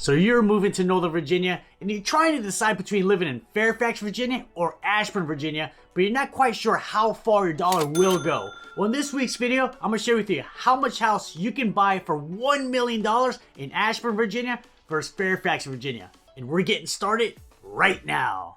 So you're moving to Northern Virginia and you're trying to decide between living in Fairfax, Virginia or Ashburn, Virginia, but you're not quite sure how far your dollar will go. Well, in this week's video, I'm going to share with you how much house you can buy for $1 million in Ashburn, Virginia versus Fairfax, Virginia. And we're getting started right now.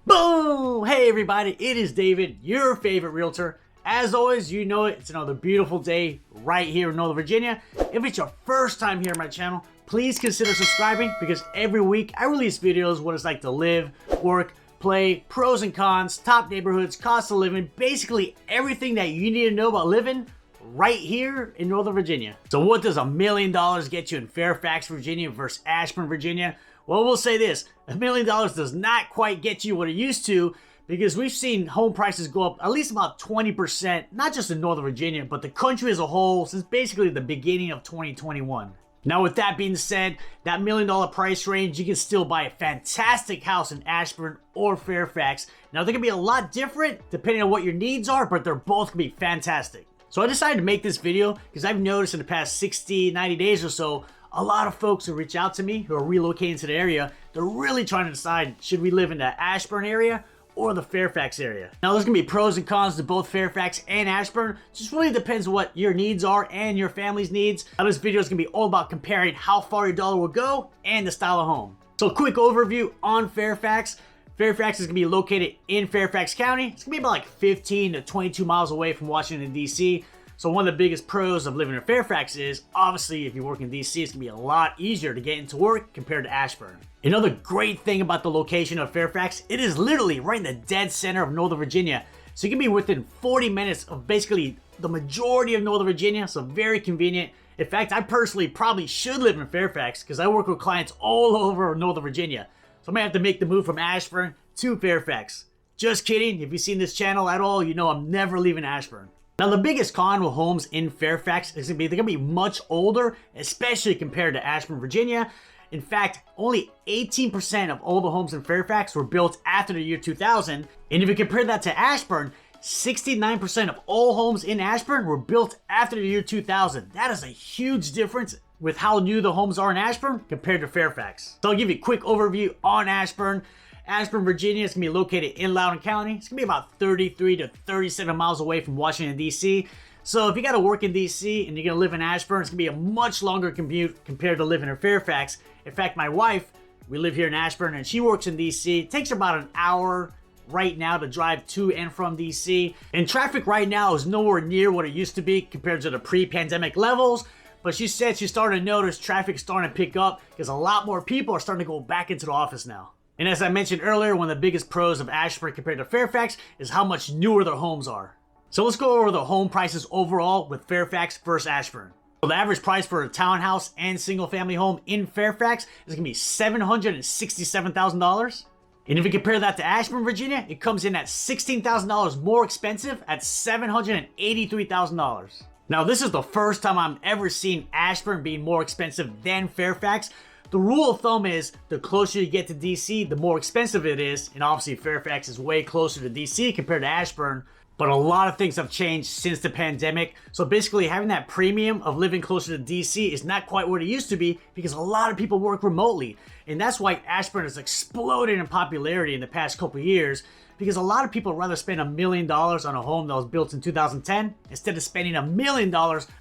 Boom! Hey everybody, it is David, your favorite realtor. As always, you know it, it's another beautiful day right here in Northern Virginia. If it's your first time here on my channel, please consider subscribing because every week I release videos what it's like to live, work, play, pros and cons, top neighborhoods, cost of living, basically everything that you need to know about living right here in Northern Virginia. So what does $1 million get you in Fairfax, Virginia versus Ashburn, Virginia? Well, we'll say this, $1 million does not quite get you what it used to because we've seen home prices go up at least about 20%, not just in Northern Virginia, but the country as a whole since basically the beginning of 2021. Now, with that being said, that $1 million price range, you can still buy a fantastic house in Ashburn or Fairfax. Now, they're gonna be a lot different depending on what your needs are, but they're both gonna be fantastic. So I decided to make this video because I've noticed in the past 60, 90 days or so, a lot of folks who reach out to me who are relocating to the area, they're really trying to decide, should we live in the Ashburn area or the Fairfax area? Now, there's gonna be pros and cons to both Fairfax and Ashburn. Just really depends what your needs are and your family's needs. Now, this video is gonna be all about comparing how far your dollar will go and the style of home. So a quick overview on Fairfax. Fairfax is gonna be located in Fairfax County. It's gonna be about like 15 to 22 miles away from Washington, D.C. So one of the biggest pros of living in Fairfax is, obviously, if you work in DC, it's gonna be a lot easier to get into work compared to Ashburn. Another great thing about the location of Fairfax, it is literally right in the dead center of Northern Virginia. So you can be within 40 minutes of basically the majority of Northern Virginia, so very convenient. In fact, I personally probably should live in Fairfax because I work with clients all over Northern Virginia. So I might have to make the move from Ashburn to Fairfax. Just kidding, if you've seen this channel at all, you know I'm never leaving Ashburn. Now, the biggest con with homes in Fairfax is they're going to be much older, especially compared to Ashburn, Virginia. In fact, only 18% of all the homes in Fairfax were built after the year 2000. And if you compare that to Ashburn, 69% of all homes in Ashburn were built after the year 2000. That is a huge difference with how new the homes are in Ashburn compared to Fairfax. So I'll give you a quick overview on Ashburn. Ashburn, Virginia is going to be located in Loudoun County. It's going to be about 33 to 37 miles away from Washington, D.C. So if you got to work in D.C. and you're going to live in Ashburn, it's going to be a much longer commute compared to living in Fairfax. In fact, my wife, we live here in Ashburn and she works in D.C. It takes about an hour right now to drive to and from D.C. And traffic right now is nowhere near what it used to be compared to the pre-pandemic levels. But she said she's starting to notice traffic starting to pick up because a lot more people are starting to go back into the office now. And as I mentioned earlier, one of the biggest pros of Ashburn compared to Fairfax is how much newer their homes are. So let's go over the home prices overall with Fairfax versus Ashburn. So the average price for a townhouse and single family home in Fairfax is gonna be $767,000. And if you compare that to Ashburn, Virginia, it comes in at $16,000 more expensive at $783,000. Now, this is the first time I'm ever seen Ashburn being more expensive than Fairfax. The rule of thumb is the closer you get to DC, the more expensive it is. And obviously Fairfax is way closer to DC compared to Ashburn. But a lot of things have changed since the pandemic. So basically having that premium of living closer to DC is not quite what it used to be because a lot of people work remotely. And that's why Ashburn has exploded in popularity in the past couple of years because a lot of people rather spend $1 million on a home that was built in 2010 instead of spending $1 million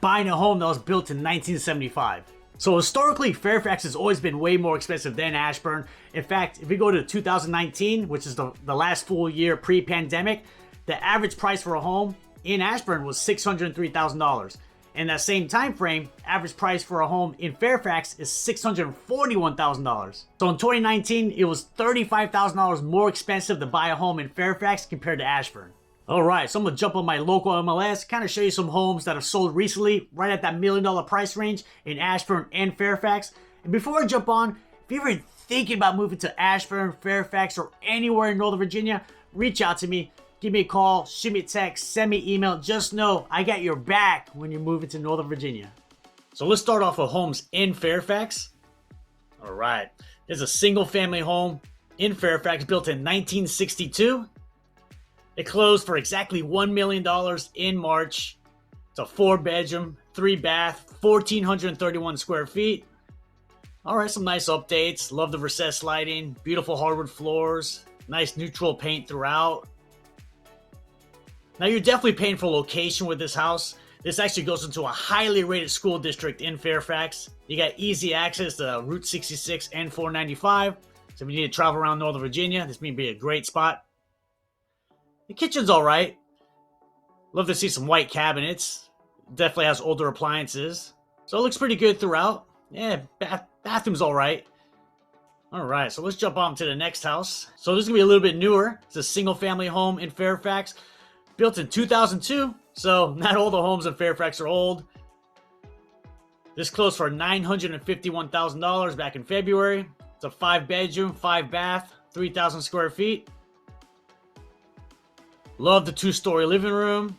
buying a home that was built in 1975. So historically, Fairfax has always been way more expensive than Ashburn. In fact, if we go to 2019, which is the last full year pre-pandemic, the average price for a home in Ashburn was $603,000. And that same time frame, average price for a home in Fairfax is $641,000. So in 2019, it was $35,000 more expensive to buy a home in Fairfax compared to Ashburn. Alright, so I'm going to jump on my local MLS, kind of show you some homes that have sold recently, right at that $1 million price range in Ashburn and Fairfax. And before I jump on, if you're ever thinking about moving to Ashburn, Fairfax, or anywhere in Northern Virginia, reach out to me. Give me a call, shoot me a text, send me an email. Just know I got your back when you're moving to Northern Virginia. So let's start off with homes in Fairfax. Alright, there's a single family home in Fairfax built in 1962. It closed for exactly $1 million in March. It's a 4-bedroom, 3-bath, 1,431 square feet. Alright, some nice updates. Love the recessed lighting, beautiful hardwood floors, nice neutral paint throughout. Now you're definitely paying for location with this house. This actually goes into a highly rated school district in Fairfax. You got easy access to Route 66 and 495. So if you need to travel around Northern Virginia, this may be a great spot. The kitchen's alright. Love to see some white cabinets. Definitely has older appliances. So it looks pretty good throughout. Yeah, bathroom's alright. Alright, so let's jump on to the next house. So this is going to be a little bit newer. It's a single family home in Fairfax. Built in 2002. So not all the homes in Fairfax are old. This closed for $951,000 back in February. It's a 5-bedroom, 5-bath, 3,000 square feet. Love the 2-story living room.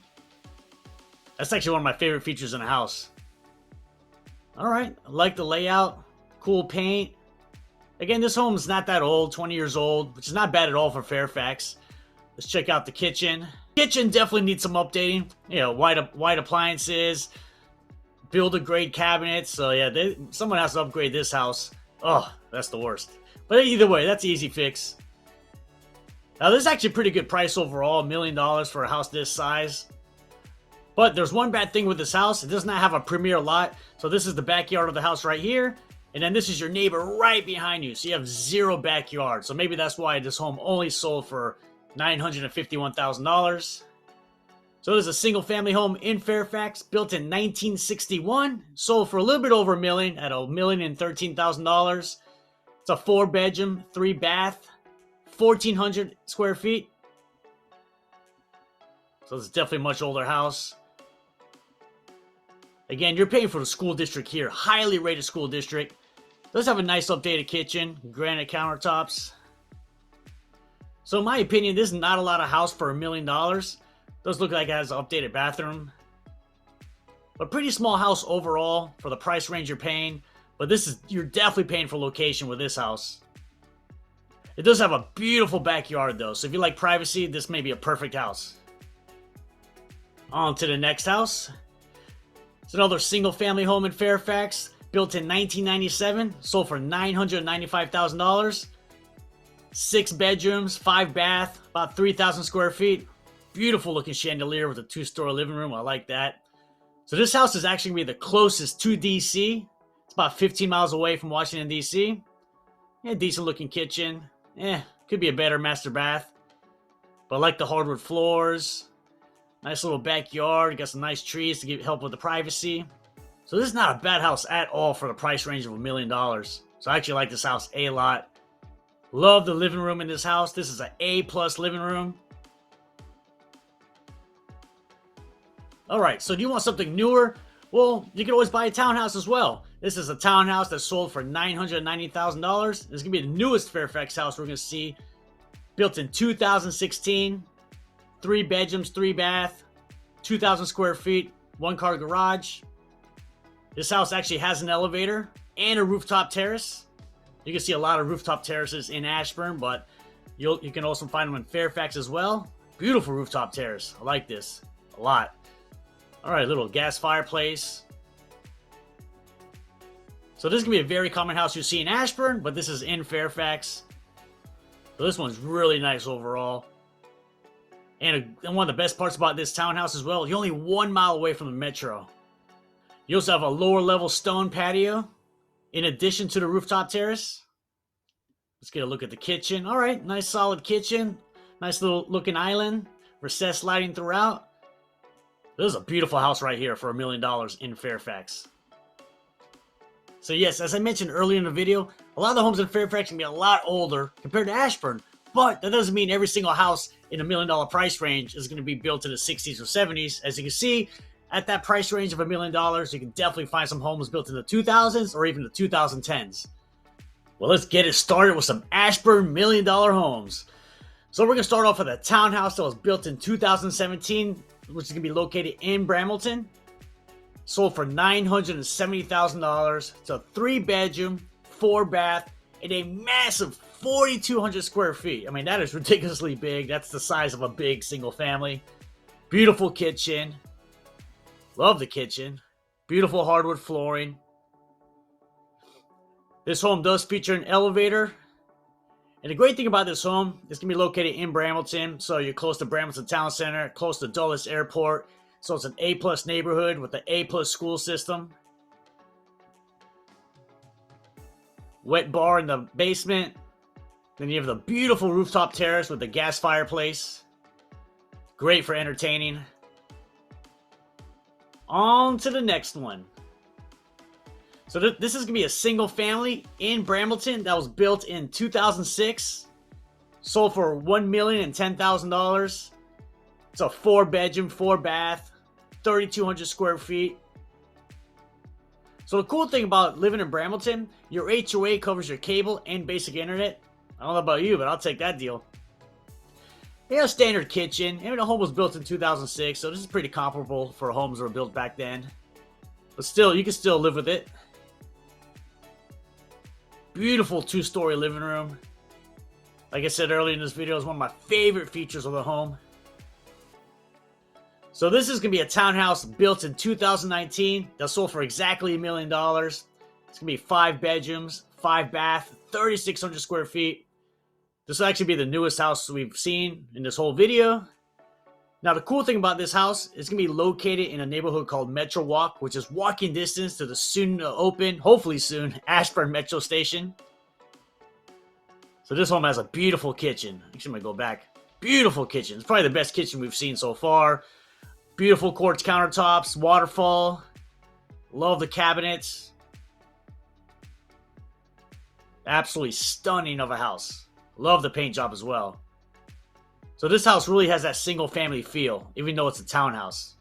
That's actually one of my favorite features in a house. Alright, I like the layout. Cool paint. Again, this home is not that old, 20 years old, which is not bad at all for Fairfax. Let's check out the kitchen. Kitchen definitely needs some updating. You know, white appliances. Build-a-grade cabinets. So yeah, someone has to upgrade this house. Oh, that's the worst. But either way, that's an easy fix. Now, this is actually a pretty good price overall, $1 million for a house this size. But there's one bad thing with this house. It does not have a premier lot. So this is the backyard of the house right here. And then this is your neighbor right behind you. So you have 0 backyard. So maybe that's why this home only sold for $951,000. So this is a single family home in Fairfax, built in 1961. Sold for a little bit over $1 million at $1,013,000. It's a 4-bedroom, 3-bath. 1,400 square feet. So it's definitely a much older house. Again, you're paying for the school district here. Highly rated school district. Does have a nice updated kitchen. Granite countertops. So in my opinion, this is not a lot of house for $1 million. Does look like it has an updated bathroom. But pretty small house overall for the price range you're paying. But you're definitely paying for location with this house. It does have a beautiful backyard though, so if you like privacy, this may be a perfect house. On to the next house. It's another single family home in Fairfax, built in 1997, sold for $995,000. 6 bedrooms, 5-bath, about 3,000 square feet. Beautiful looking chandelier with a 2-story living room, I like that. So this house is actually going to be the closest to DC. It's about 15 miles away from Washington, DC. Yeah, decent looking kitchen. Could be a better master bath. But I like the hardwood floors. Nice little backyard. Got some nice trees to help with the privacy. So this is not a bad house at all for the price range of $1 million. So I actually like this house a lot. Love the living room in this house. This is an A+ living room. Alright, so do you want something newer? Well, you can always buy a townhouse as well. This is a townhouse that sold for $990,000. This is going to be the newest Fairfax house we're going to see. Built in 2016. 3 bedrooms, 3-bath, 2,000 square feet, 1-car garage. This house actually has an elevator and a rooftop terrace. You can see a lot of rooftop terraces in Ashburn, but you can also find them in Fairfax as well. Beautiful rooftop terrace. I like this a lot. Alright, little gas fireplace. So this is going to be a very common house you see in Ashburn, but this is in Fairfax. So this one's really nice overall. And one of the best parts about this townhouse as well, you're only 1 mile away from the metro. You also have a lower level stone patio in addition to the rooftop terrace. Let's get a look at the kitchen. Alright, nice solid kitchen. Nice little looking island. Recessed lighting throughout. This is a beautiful house right here for $1 million in Fairfax. So yes, as I mentioned earlier in the video, a lot of the homes in Fairfax can be a lot older compared to Ashburn, but that doesn't mean every single house in $1 million price range is going to be built in the 60s or 70s. As you can see, at that price range of $1 million, you can definitely find some homes built in the 2000s or even the 2010s. Well, let's get it started with some Ashburn $1 million homes. So we're going to start off with a townhouse that was built in 2017, which is going to be located in Brambleton. Sold for $970,000. It's a 3-bedroom, 4-bath, and a massive 4,200 square feet. I mean, that is ridiculously big. That's the size of a big single family. Beautiful kitchen. Love the kitchen. Beautiful hardwood flooring. This home does feature an elevator. And the great thing about this home, it's going to be located in Brambleton. So you're close to Brambleton Town Center, close to Dulles Airport. So it's an A+ neighborhood with the A+ school system. Wet bar in the basement. Then you have the beautiful rooftop terrace with the gas fireplace. Great for entertaining. On to the next one. So this is going to be a single family in Brambleton that was built in 2006. Sold for $1,010,000. It's a 4-bedroom, 4-bath, 3,200 square feet. So the cool thing about living in Brambleton, your HOA covers your cable and basic internet. I don't know about you, but I'll take that deal. Yeah, standard kitchen. I mean, the home was built in 2006, so this is pretty comparable for homes that were built back then. But still, you can still live with it. Beautiful 2-story living room. Like I said earlier in this video, it's one of my favorite features of the home. So this is going to be a townhouse built in 2019 that sold for exactly $1 million. It's going to be 5 bedrooms, 5 bath, 3,600 square feet. This will actually be the newest house we've seen in this whole video. Now the cool thing about this house, it's going to be located in a neighborhood called Metro Walk, which is walking distance to the soon to open, hopefully soon, Ashburn Metro Station. So this home has a beautiful kitchen. Actually, I'm going to go back. Beautiful kitchen. It's probably the best kitchen we've seen so far. Beautiful quartz countertops, waterfall. Love the cabinets. Absolutely stunning of a house. Love the paint job as well. So this house really has that single family feel, even though it's a townhouse.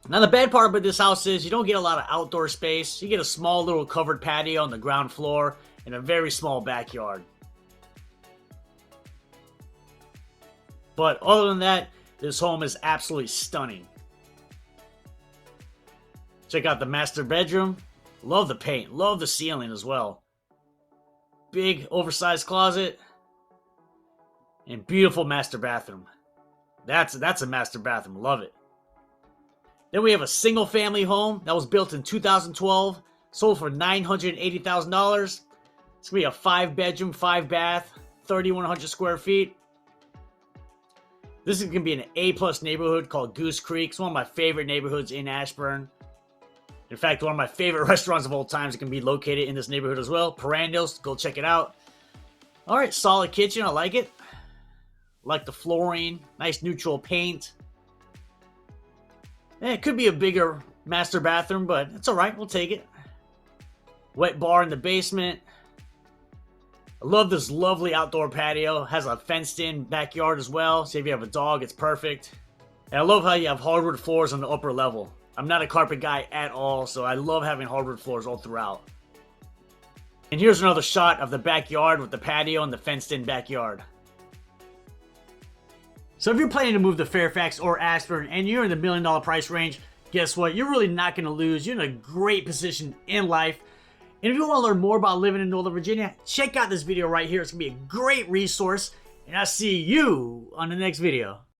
Now the bad part about this house is you don't get a lot of outdoor space. You get a small little covered patio on the ground floor and a very small backyard. But other than that, this home is absolutely stunning. Check out the master bedroom. Love the paint. Love the ceiling as well. Big oversized closet. And beautiful master bathroom. That's a master bathroom. Love it. Then we have a single family home that was built in 2012. Sold for $980,000. It's going to be a 5-bedroom, 5-bath, 3,100 square feet. This is going to be an A+ neighborhood called Goose Creek. It's one of my favorite neighborhoods in Ashburn. In fact, one of my favorite restaurants of all time is going to be located in this neighborhood as well. Perandos, go check it out. Alright, solid kitchen. I like it. Like the flooring. Nice neutral paint. It could be a bigger master bathroom, but it's alright. We'll take it. Wet bar in the basement. I love this lovely outdoor patio. Has a fenced-in backyard as well. So if you have a dog, it's perfect. And I love how you have hardwood floors on the upper level. I'm not a carpet guy at all, so I love having hardwood floors all throughout. And here's another shot of the backyard with the patio and the fenced-in backyard. So if you're planning to move to Fairfax or Ashburn and you're in the $1 million price range, guess what? You're really not going to lose. You're in a great position in life. And if you want to learn more about living in Northern Virginia, check out this video right here. It's going to be a great resource. And I'll see you on the next video.